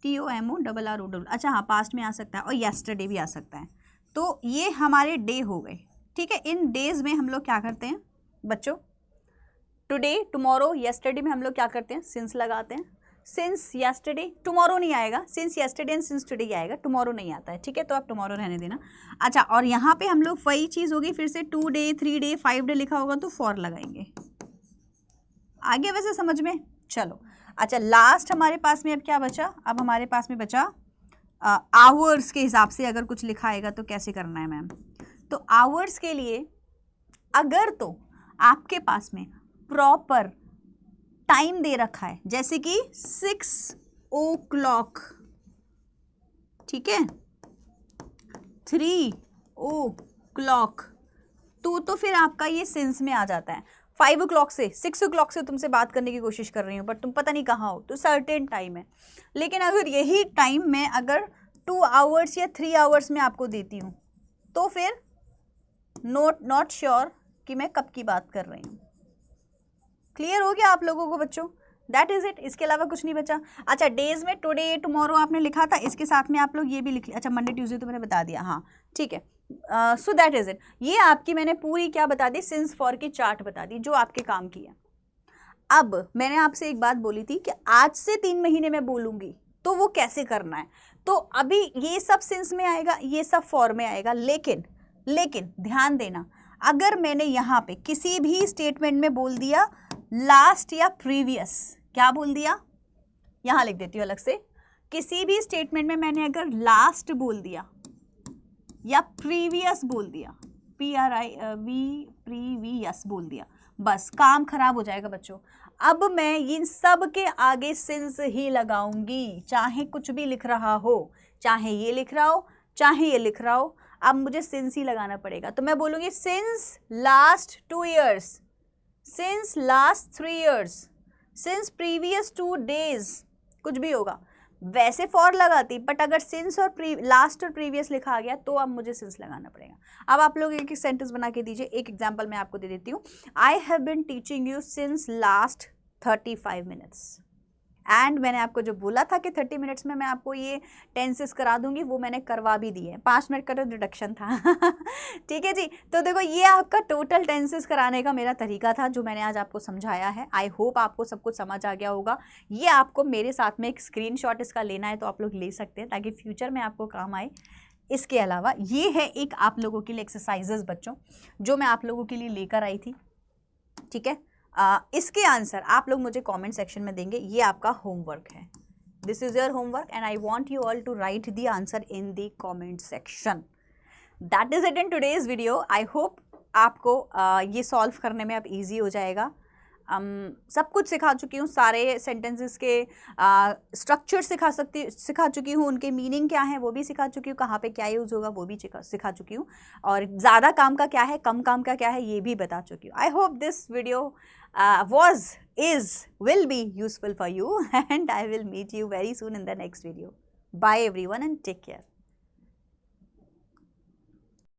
Speaker 1: TOMORRO, अच्छा हाँ पास्ट में आ सकता है, और येस्टरडे भी आ सकता है। तो ये हमारे डे हो गए, ठीक है। इन डेज में हम लोग क्या करते हैं बच्चों, टुडे, टुमारो, येस्टरडे में हम लोग क्या करते हैं, सिंस लगाते हैं। सिंस येस्टरडे, टुमारो नहीं आएगा, since yesterday and since today आएगा, टुमारो नहीं आता है, ठीक है, तो आप टुमारो रहने देना। अच्छा और यहाँ पे हम लोग वही चीज़ होगी, फिर से 2 डे, 3 डे, 5 डे लिखा होगा तो फॉर लगाएंगे। आगे वैसे समझ में, चलो। अच्छा लास्ट हमारे पास में अब क्या बचा, अब हमारे पास में बचा आवर्स के हिसाब से अगर कुछ लिखा आएगा तो कैसे करना है मैम। तो आवर्स के लिए अगर तो आपके पास में प्रॉपर टाइम दे रखा है, जैसे कि 6 o'clock, ठीक है, 3 o'clock, तो फिर आपका ये सिंस में आ जाता है। 5 o'clock से 6 o'clock से तुमसे बात करने की कोशिश कर रही हूँ बट तुम पता नहीं कहाँ हो, तो सर्टेन टाइम है। लेकिन अगर यही टाइम मैं अगर 2 hours या 3 hours में आपको देती हूँ तो फिर नॉट श्योर कि मैं कब की बात कर रही हूँ। क्लियर हो गया आप लोगों को बच्चों? दैट इज इट, इसके अलावा कुछ नहीं बचा। अच्छा, डेज में टुडे टुमारो आपने लिखा था, इसके साथ में आप लोग ये भी लिख लिया। अच्छा, मंडे ट्यूसडे तो मैंने बता दिया, हाँ ठीक है। सो दैट इज इट, ये आपकी मैंने पूरी क्या बता दी, सिंस फॉर की चार्ट बता दी जो आपके काम की है। अब मैंने आपसे एक बात बोली थी कि आज से 3 महीने में बोलूंगी, तो वो कैसे करना है। तो अभी ये सब सिंस में आएगा, ये सब फॉर में आएगा, लेकिन ध्यान देना, अगर मैंने यहाँ पे किसी भी स्टेटमेंट में बोल दिया लास्ट या प्रीवियस, क्या बोल दिया, यहाँ लिख देती हूँ अलग से, किसी भी स्टेटमेंट में मैंने अगर लास्ट बोल दिया या प्रीवियस बोल दिया, प्रीवियस बोल दिया, बस काम खराब हो जाएगा बच्चों। अब मैं इन सब के आगे सिंस ही लगाऊंगी, चाहे कुछ भी लिख रहा हो, चाहे ये लिख रहा हो चाहे ये लिख रहा हो, अब मुझे सिंस ही लगाना पड़ेगा। तो मैं बोलूंगी since last 2 years, since last 3 years, since previous 2 days, कुछ भी होगा। वैसे फॉर लगाती, बट अगर सिंस और लास्ट और प्रीवियस लिखा आ गया तो अब मुझे सिंस लगाना पड़ेगा। अब आप लोग एक सेंटेंस बना के दीजिए। एक एग्जांपल मैं आपको दे देती हूँ। I have been teaching you since last 35 minutes, and मैंने आपको जो बोला था कि 30 मिनट्स में मैं आपको ये टेंसेस करा दूंगी, वो मैंने करवा भी दिए। 5 मिनट का तो डिडक्शन था ठीक है जी। तो देखो, ये आपका टोटल टेंसेस कराने का मेरा तरीका था जो मैंने आज आपको समझाया है। आई होप आपको सब कुछ समझ आ गया होगा। ये आपको मेरे साथ में एक स्क्रीनशॉट इसका लेना है तो आप लोग ले सकते हैं, ताकि फ्यूचर में आपको काम आए। इसके अलावा ये है एक आप लोगों के लिए एक्सरसाइजेस बच्चों, जो मैं आप लोगों के लिए लेकर आई थी, ठीक है। इसके आंसर आप लोग मुझे कमेंट सेक्शन में देंगे। ये आपका होमवर्क है, this is your homework, and I want you all to write the answer in the comment section. That is it in today's video. I hope आपको ये सॉल्व करने में अब इजी हो जाएगा। सब कुछ सिखा चुकी हूँ, सारे सेंटेंसेस के स्ट्रक्चर सिखा चुकी हूँ, उनके मीनिंग क्या है वो भी सिखा चुकी हूँ, कहाँ पे क्या यूज़ होगा वो भी सिखा चुकी हूँ, और ज़्यादा काम का क्या है, कम काम का क्या है, ये भी बता चुकी हूँ। I hope this video will be useful for you, and I will meet you very soon in the next video. Bye everyone and take care.